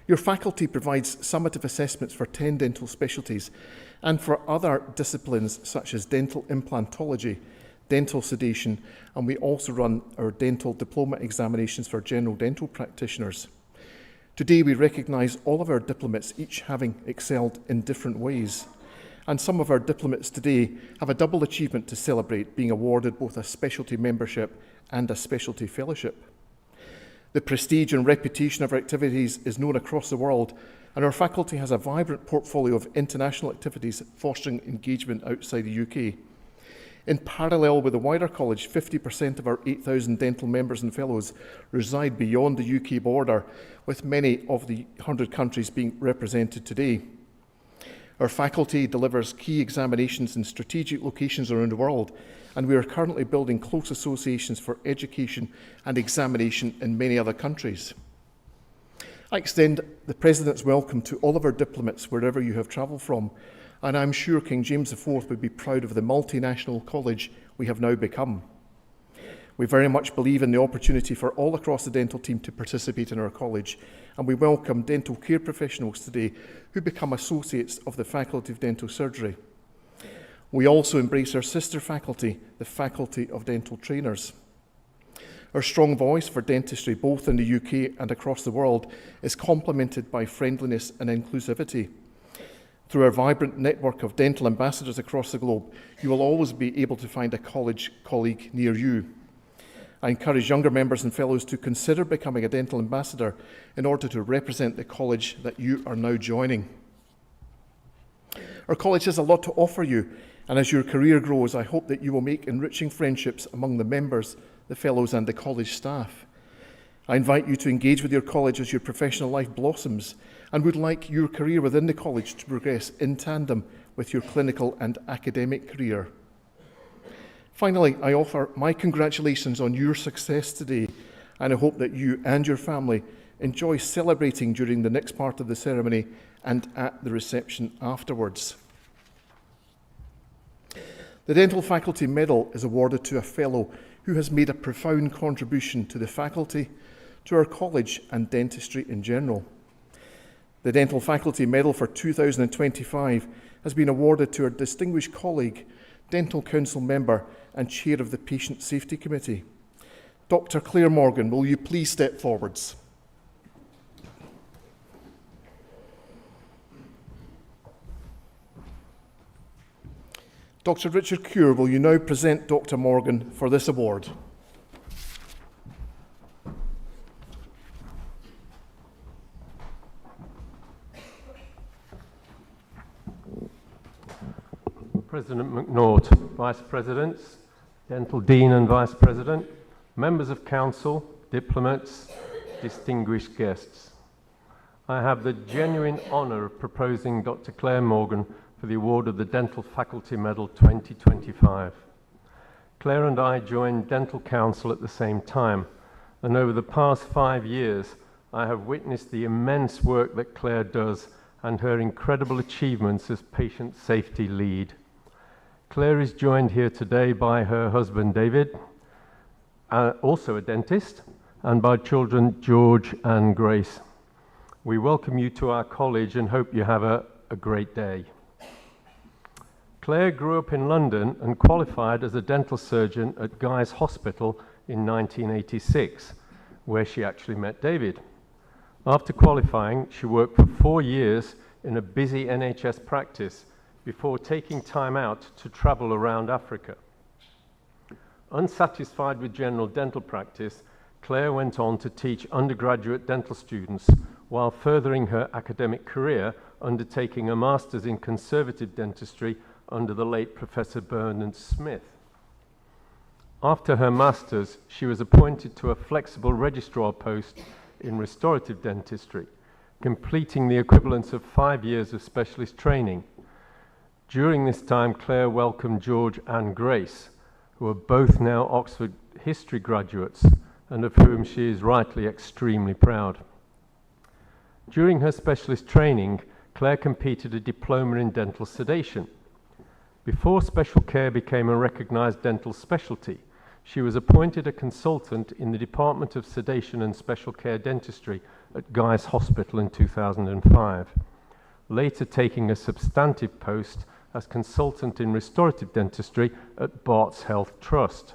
Your faculty provides summative assessments for 10 dental specialties and for other disciplines such as dental implantology, dental sedation, and we also run our dental diploma examinations for general dental practitioners. Today we recognise all of our diplomats, each having excelled in different ways. And some of our diplomats today have a double achievement to celebrate, being awarded both a specialty membership and a specialty fellowship. The prestige and reputation of our activities is known across the world, and our faculty has a vibrant portfolio of international activities fostering engagement outside the UK. In parallel with the wider college, 50% of our 8,000 dental members and fellows reside beyond the UK border, with many of the 100 countries being represented today. Our faculty delivers key examinations in strategic locations around the world, and we are currently building close associations for education and examination in many other countries. I extend the President's welcome to all of our diplomats wherever you have travelled from, and I'm sure King James IV would be proud of the multinational college we have now become. We very much believe in the opportunity for all across the dental team to participate in our college, and we welcome dental care professionals today who become associates of the Faculty of Dental Surgery. We also embrace our sister faculty, the Faculty of Dental Trainers. Our strong voice for dentistry, both in the UK and across the world, is complemented by friendliness and inclusivity. Through our vibrant network of dental ambassadors across the globe, you will always be able to find a college colleague near you. I encourage younger members and fellows to consider becoming a dental ambassador in order to represent the college that you are now joining. Our college has a lot to offer you, and as your career grows, I hope that you will make enriching friendships among the members, the fellows and the college staff. I invite you to engage with your college as your professional life blossoms, and would like your career within the college to progress in tandem with your clinical and academic career. Finally, I offer my congratulations on your success today, and I hope that you and your family enjoy celebrating during the next part of the ceremony and at the reception afterwards. The Dental Faculty Medal is awarded to a fellow who has made a profound contribution to the faculty, to our college and dentistry in general. The Dental Faculty Medal for 2025 has been awarded to our distinguished colleague, Dental Council member and Chair of the Patient Safety Committee. Dr. Claire Morgan, will you please step forwards? Dr. Richard Cure, will you now present Dr. Morgan for this award? President McNaught, Vice Presidents, Dental Dean and Vice President, members of Council, diplomats, distinguished guests. I have the genuine honour of proposing Dr. Claire Morgan for the award of the Dental Faculty Medal 2025. Claire and I joined Dental Council at the same time, and over the past 5 years, I have witnessed the immense work that Claire does and her incredible achievements as patient safety lead. Claire is joined here today by her husband David, also a dentist, and by children George and Grace. We welcome you to our college and hope you have a great day. Claire grew up in London and qualified as a dental surgeon at Guy's Hospital in 1986, where she actually met David. After qualifying, she worked for 4 years in a busy NHS practice before taking time out to travel around Africa. Unsatisfied with general dental practice, Claire went on to teach undergraduate dental students while furthering her academic career, undertaking a master's in conservative dentistry under the late Professor Bernard Smith. After her master's, she was appointed to a flexible registrar post in restorative dentistry, completing the equivalence of 5 years of specialist training. During this time, Claire welcomed George and Grace, who are both now Oxford history graduates, and of whom she is rightly extremely proud. During her specialist training, Claire completed a diploma in dental sedation. Before special care became a recognised dental specialty, she was appointed a consultant in the Department of Sedation and Special Care Dentistry at Guy's Hospital in 2005, later taking a substantive post as consultant in restorative dentistry at Bart's Health Trust.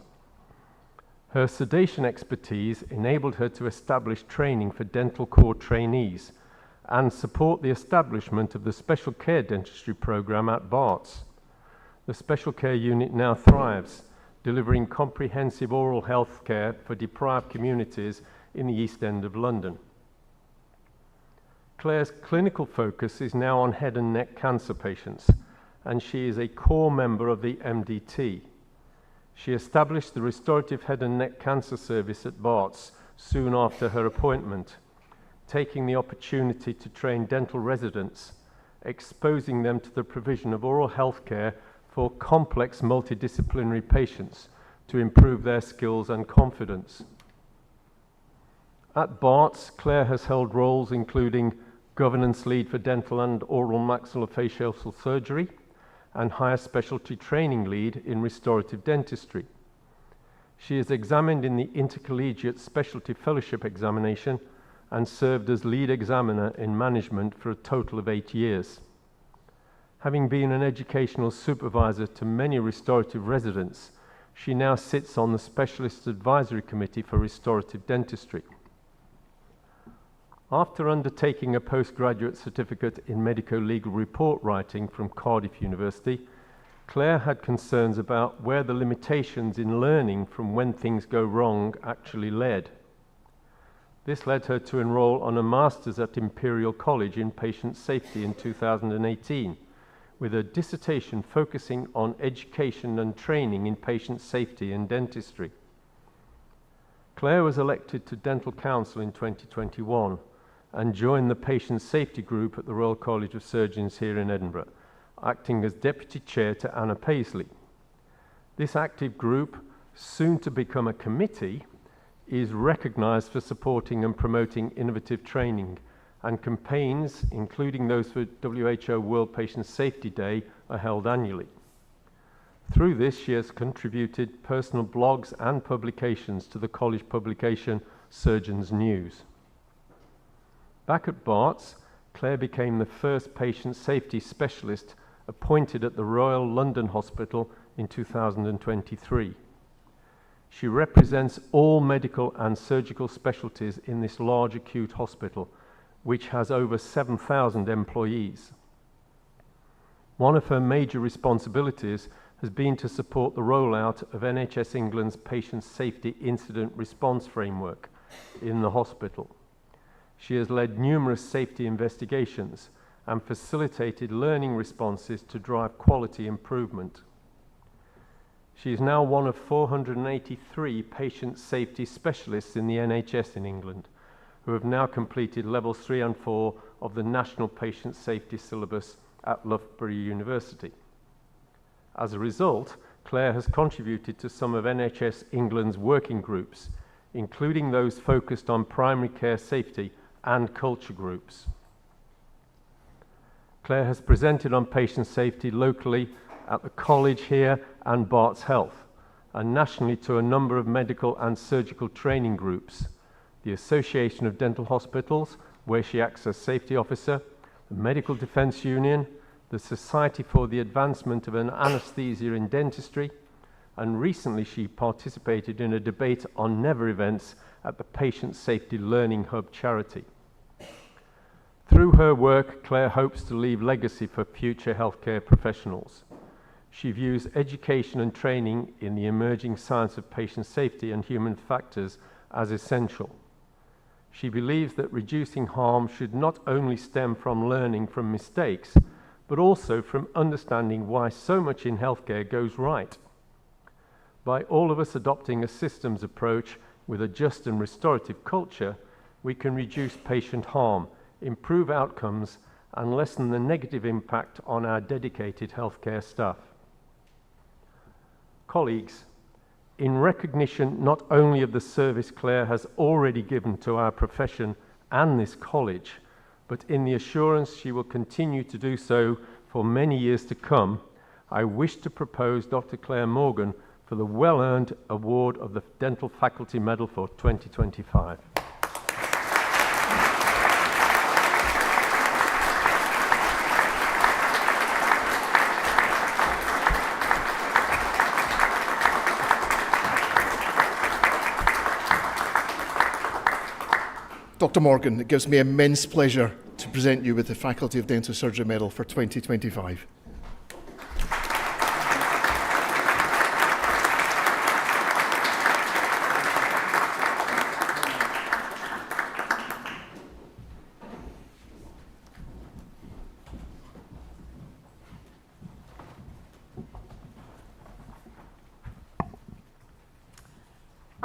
Her sedation expertise enabled her to establish training for dental corps trainees and support the establishment of the special care dentistry program at Bart's. The special care unit now thrives, delivering comprehensive oral health care for deprived communities in the East End of London. Claire's clinical focus is now on head and neck cancer patients, and she is a core member of the MDT. She established the Restorative Head and Neck Cancer Service at Bart's soon after her appointment, taking the opportunity to train dental residents, exposing them to the provision of oral health care for complex multidisciplinary patients to improve their skills and confidence. At Barts, Claire has held roles including governance lead for dental and oral maxillofacial surgery and higher specialty training lead in restorative dentistry. She is examined in the Intercollegiate Specialty Fellowship examination and served as lead examiner in management for a total of 8 years. Having been an educational supervisor to many restorative residents, she now sits on the Specialist Advisory Committee for Restorative Dentistry. After undertaking a postgraduate certificate in medico-legal report writing from Cardiff University, Claire had concerns about where the limitations in learning from when things go wrong actually led. This led her to enroll on a master's at Imperial College in patient safety in 2018, with a dissertation focusing on education and training in patient safety in dentistry. Claire was elected to Dental Council in 2021 and joined the patient safety group at the Royal College of Surgeons here in Edinburgh, acting as deputy chair to Anna Paisley. This active group, soon to become a committee, is recognised for supporting and promoting innovative training, and campaigns, including those for WHO World Patient Safety Day, are held annually. Through this, she has contributed personal blogs and publications to the college publication Surgeons News. Back at Barts, Claire became the first patient safety specialist appointed at the Royal London Hospital in 2023. She represents all medical and surgical specialties in this large acute hospital, which has over 7,000 employees. One of her major responsibilities has been to support the rollout of NHS England's Patient Safety Incident Response Framework in the hospital. She has led numerous safety investigations and facilitated learning responses to drive quality improvement. She is now one of 483 patient safety specialists in the NHS in England, who have now completed levels 3 and 4 of the National Patient Safety Syllabus at Loughborough University. As a result, Claire has contributed to some of NHS England's working groups, including those focused on primary care safety and culture groups. Claire has presented on patient safety locally at the college here and Barts Health, and nationally to a number of medical and surgical training groups, the Association of Dental Hospitals, where she acts as safety officer, the Medical Defence Union, the Society for the Advancement of an Anaesthesia in Dentistry, and recently she participated in a debate on Never events at the Patient Safety Learning Hub charity. Through her work, Claire hopes to leave legacy for future healthcare professionals. She views education and training in the emerging science of patient safety and human factors as essential. She believes that reducing harm should not only stem from learning from mistakes, but also from understanding why so much in healthcare goes right. By all of us adopting a systems approach with a just and restorative culture, we can reduce patient harm, improve outcomes, and lessen the negative impact on our dedicated healthcare staff. Colleagues, in recognition not only of the service Claire has already given to our profession and this college, but in the assurance she will continue to do so for many years to come, I wish to propose Dr. Claire Morgan for the well-earned award of the Dental Faculty Medal for 2025. Dr. Morgan, it gives me immense pleasure to present you with the Faculty of Dental Surgery Medal for 2025.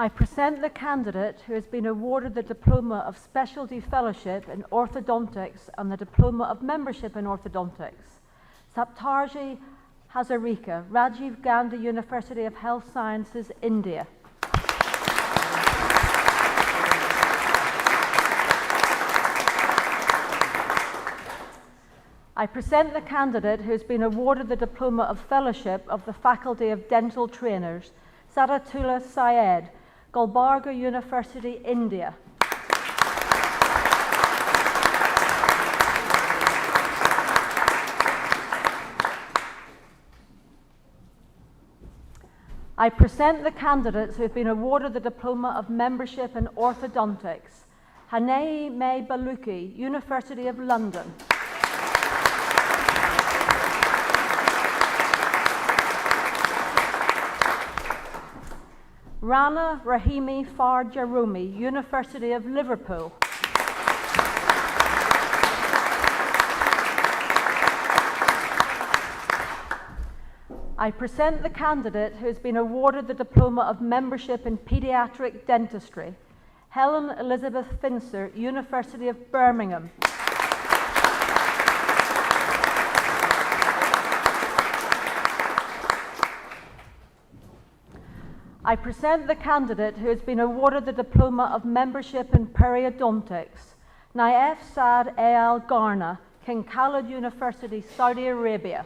I present the candidate who has been awarded the Diploma of Specialty Fellowship in Orthodontics and the Diploma of Membership in Orthodontics. Saptarji Hazarika, Rajiv Gandhi University of Health Sciences, India. I present the candidate who has been awarded the Diploma of Fellowship of the Faculty of Dental Trainers, Sadatullah Syed, Gulbarga University, India. I present the candidates who have been awarded the Diploma of Membership in Orthodontics, Hanei May Baluki, University of London. Rana Rahimi Farjarumi, University of Liverpool. I present the candidate who has been awarded the Diploma of Membership in Paediatric Dentistry, Helen Elizabeth Finser, University of Birmingham. I present the candidate who has been awarded the Diploma of Membership in Periodontics, Naif Saad Al Garna, King Khalid University, Saudi Arabia.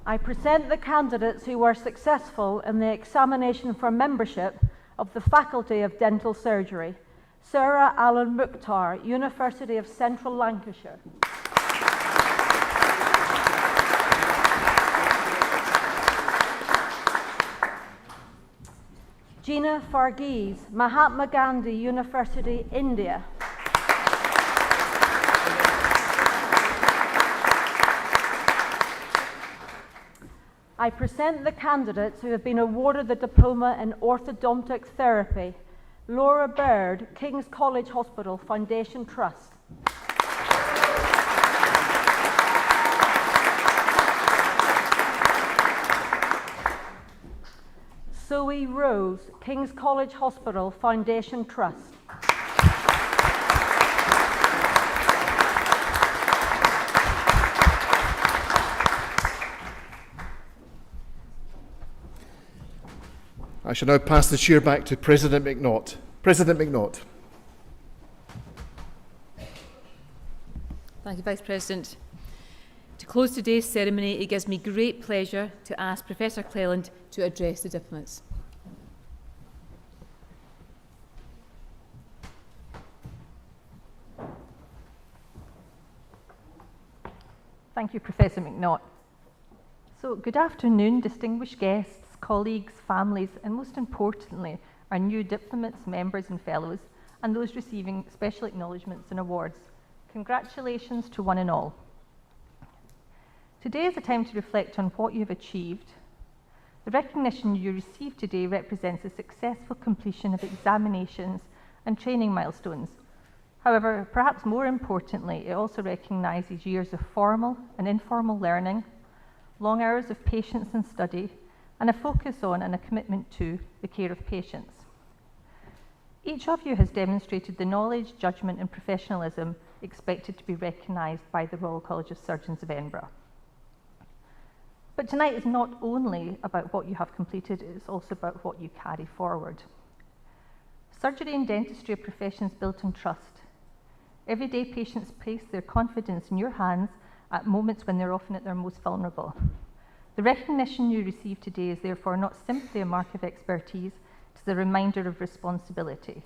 I present the candidates who were successful in the examination for membership of the Faculty of Dental Surgery, Sarah Alan Mukhtar, University of Central Lancashire. Gina Farghese, Mahatma Gandhi University, India. I present the candidates who have been awarded the Diploma in Orthodontic Therapy, Laura Bird, King's College Hospital Foundation Trust. Zoe Rose, King's College Hospital Foundation Trust. I shall now pass the chair back to President McNaught. President McNaught. Thank you, Vice President. To close today's ceremony, it gives me great pleasure to ask Professor Cleland to address the diplomats. Thank you, Professor McNaught. So, good afternoon, distinguished guests, colleagues, families, and most importantly, our new diplomats, members and fellows, and those receiving special acknowledgements and awards. Congratulations to one and all. Today is a time to reflect on what you have achieved. The recognition you receive today represents the successful completion of examinations and training milestones. However, perhaps more importantly, it also recognises years of formal and informal learning, long hours of patience and study, and a focus on and a commitment to the care of patients. Each of you has demonstrated the knowledge, judgment and professionalism expected to be recognised by the Royal College of Surgeons of Edinburgh. But tonight is not only about what you have completed, it is also about what you carry forward. Surgery and dentistry are professions built on trust. Everyday patients place their confidence in your hands at moments when they're often at their most vulnerable. The recognition you receive today is therefore not simply a mark of expertise, it is a reminder of responsibility.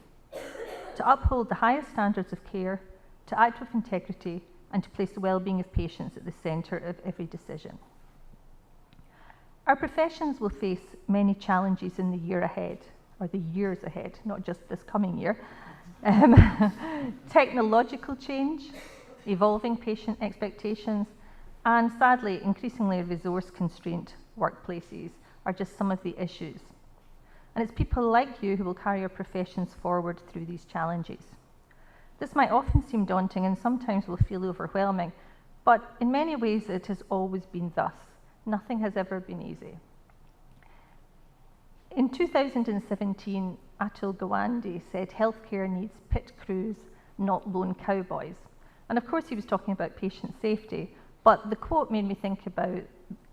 To uphold the highest standards of care, to act with integrity, and to place the well-being of patients at the centre of every decision. Our professions will face many challenges in the year ahead, or the years ahead, not just this coming year. Technological change, evolving patient expectations, and sadly, increasingly resource-constrained workplaces are just some of the issues. And it's people like you who will carry our professions forward through these challenges. This might often seem daunting and sometimes will feel overwhelming, But in many ways, it has always been thus. Nothing has ever been easy. In 2017, Atul Gawande said healthcare needs pit crews, not lone cowboys. And of course, he was talking about patient safety, but the quote made me think about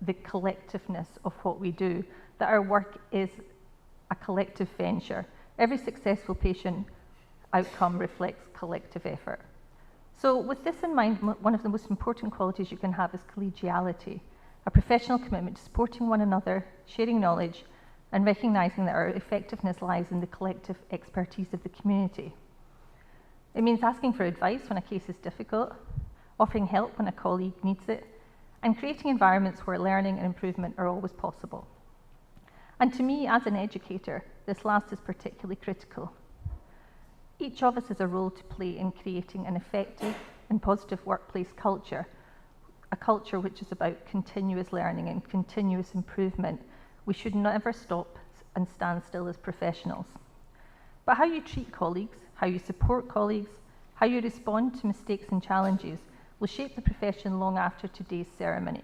the collectiveness of what we do, that our work is a collective venture. Every successful patient outcome reflects collective effort. So with this in mind, one of the most important qualities you can have is collegiality, a professional commitment to supporting one another, sharing knowledge, and recognising that our effectiveness lies in the collective expertise of the community. It means asking for advice when a case is difficult, offering help when a colleague needs it, and creating environments where learning and improvement are always possible. And to me, as an educator, this last is particularly critical. Each of us has a role to play in creating an effective and positive workplace culture, a culture which is about continuous learning and continuous improvement. We should never stop and stand still as professionals. But how you treat colleagues, how you support colleagues, how you respond to mistakes and challenges will shape the profession long after today's ceremony.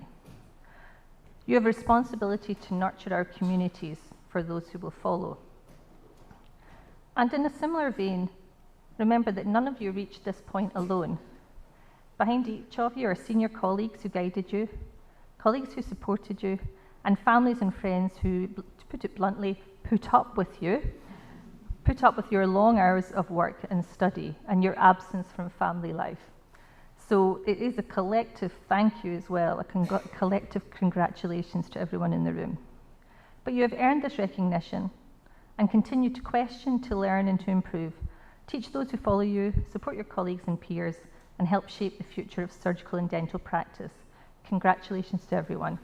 You have a responsibility to nurture our communities for those who will follow. And in a similar vein, remember that none of you reached this point alone. Behind each of you are senior colleagues who guided you, colleagues who supported you, and families and friends who, to put it bluntly, put up with your long hours of work and study and your absence from family life. So it is a collective thank you as well, a collective congratulations to everyone in the room. But you have earned this recognition and continue to question, to learn and to improve. Teach those who follow you, support your colleagues and peers, and help shape the future of surgical and dental practice. Congratulations to everyone.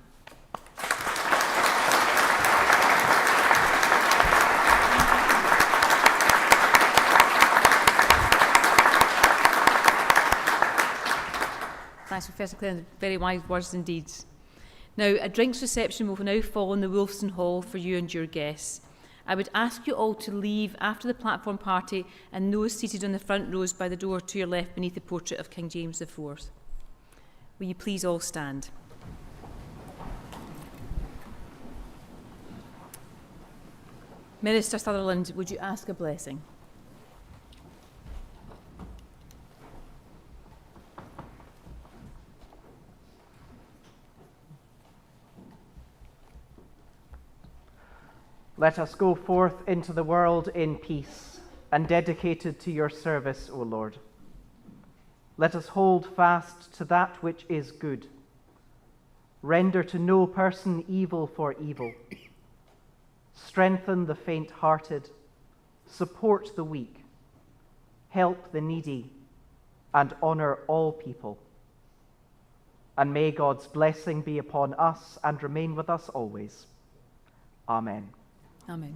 Thanks, Professor Clare. Very wise words indeed. Now, a drinks reception will now follow in the Wolfson Hall for you and your guests. I would ask you all to leave after the platform party and those seated on the front rows by the door to your left beneath the portrait of King James IV. Will you please all stand? Minister Sutherland, would you ask a blessing? Let us go forth into the world in peace and dedicated to your service, O Lord. Let us hold fast to that which is good. Render to no person evil for evil. Strengthen the faint-hearted. Support the weak. Help the needy and honor all people. And may God's blessing be upon us and remain with us always. Amen. Amen.